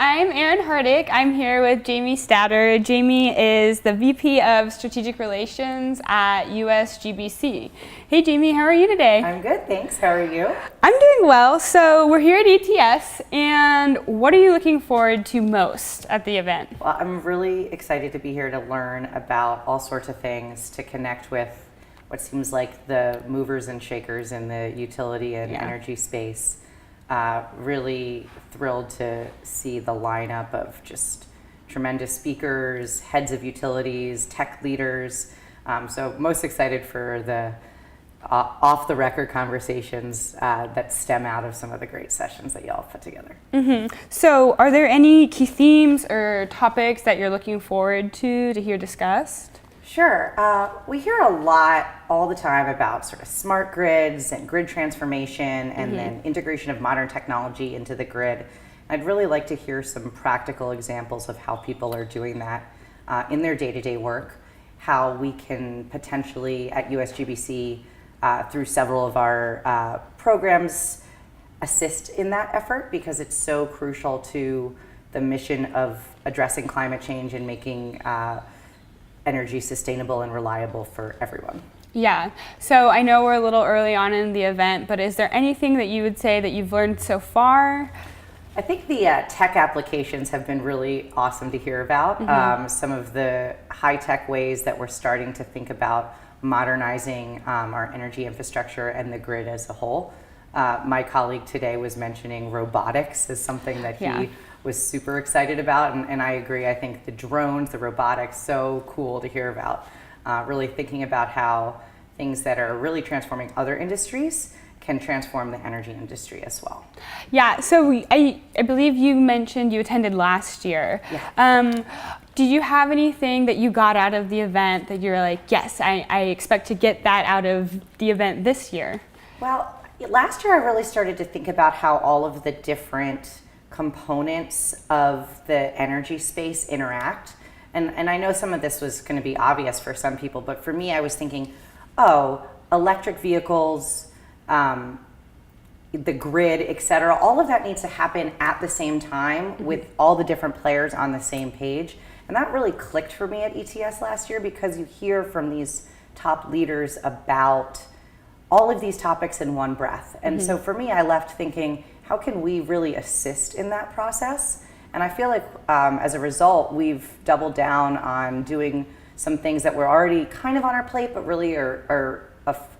I'm Erin Hardick. I'm here with Jamie Statter. Jamie is the VP of Strategic Relations at USGBC. Hey Jamie, how are you today? I'm good, thanks. How are you? I'm doing well. So we're here at ETS, and what are you looking forward to most at the event? Well, I'm really excited to be here to learn about all sorts of things to connect with what seems like the movers and shakers in the utility and energy space. Really thrilled to see the lineup of just tremendous speakers, heads of utilities, tech leaders. So most excited for the off-the-record conversations that stem out of some of the great sessions that y'all put together. Mm-hmm. So are there any key themes or topics that you're looking forward to hear discussed? Sure. We hear a lot all the time about sort of smart grids and grid transformation and then integration of modern technology into the grid. I'd really like to hear some practical examples of how people are doing that in their day-to-day work, how we can potentially at USGBC through several of our programs assist in that effort, because it's so crucial to the mission of addressing climate change and making energy sustainable and reliable for everyone. Yeah, so I know we're a little early on in the event, but is there anything that you would say that you've learned so far? I think the tech applications have been really awesome to hear about. Some of the high-tech ways that we're starting to think about modernizing our energy infrastructure and the grid as a whole. My colleague today was mentioning robotics as something that he was super excited about, and I agree. I think the drones, the robotics, so cool to hear about. Really thinking about how things that are really transforming other industries can transform the energy industry as well. Yeah, so I believe you mentioned you attended last year. Yeah. Did you have anything that you got out of the event that you're like, yes, I expect to get that out of the event this year? Well, last year I really started to think about how all of the different components of the energy space interact. And I know some of this was going to be obvious for some people, but for me, I was thinking, electric vehicles, the grid, et cetera, all of that needs to happen at the same time with all the different players on the same page. And that really clicked for me at ETS last year, because you hear from these top leaders about all of these topics in one breath. And so for me, I left thinking, how can we really assist in that process? And I feel like as a result, we've doubled down on doing some things that were already kind of on our plate, but really are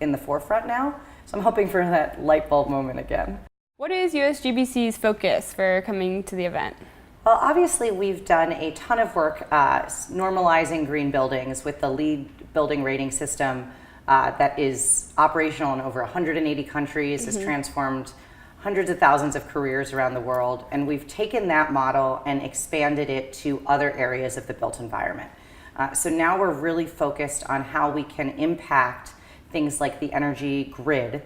in the forefront now. So I'm hoping for that light bulb moment again. What is USGBC's focus for coming to the event? Well, obviously we've done a ton of work normalizing green buildings with the LEED building rating system that is operational in over 180 countries, has transformed hundreds of thousands of careers around the world, and we've taken that model and expanded it to other areas of the built environment. So now we're really focused on how we can impact things like the energy grid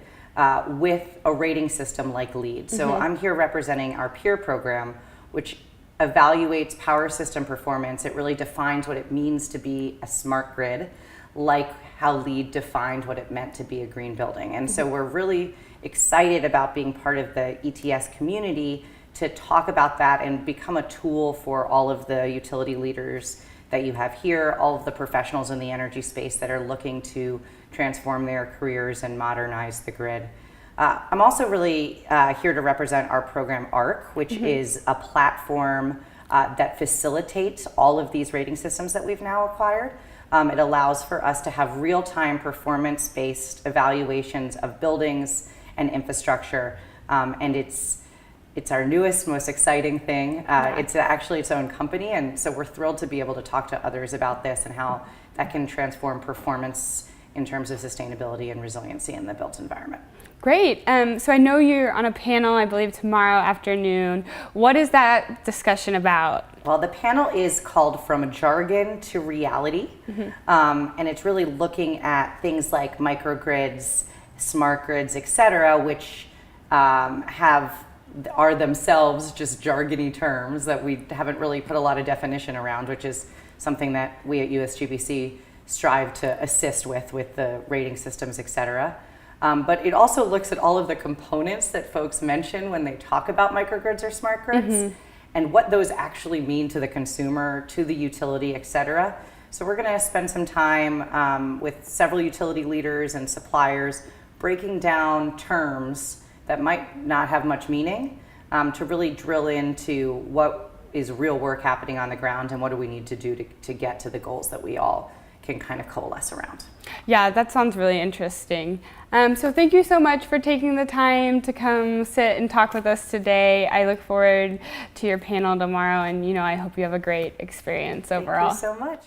with a rating system like LEED. So I'm here representing our peer program, which evaluates power system performance. It really defines what it means to be a smart grid, like how LEED defined what it meant to be a green building. And so we're really excited about being part of the ETS community to talk about that and become a tool for all of the utility leaders that you have here, all of the professionals in the energy space that are looking to transform their careers and modernize the grid. I'm also really here to represent our program ARC, which is a platform that facilitates all of these rating systems that we've now acquired. It allows for us to have real-time performance-based evaluations of buildings and infrastructure, and it's our newest, most exciting thing. It's actually its own company, and so we're thrilled to be able to talk to others about this and how that can transform performance in terms of sustainability and resiliency in the built environment. Great. So I know you're on a panel, I believe, tomorrow afternoon. What is that discussion about? Well, the panel is called From Jargon to Reality, and it's really looking at things like microgrids, smart grids, et cetera, which are themselves just jargony terms that we haven't really put a lot of definition around, which is something that we at USGBC strive to assist with the rating systems, et cetera. But it also looks at all of the components that folks mention when they talk about microgrids or smart grids. and what those actually mean to the consumer, to the utility, et cetera. So we're going to spend some time with several utility leaders and suppliers breaking down terms that might not have much meaning to really drill into what is real work happening on the ground and what do we need to do to get to the goals that we all can kind of coalesce around. Yeah, that sounds really interesting. So thank you so much for taking the time to come sit and talk with us today. I look forward to your panel tomorrow, and I hope you have a great experience overall. Thank you so much.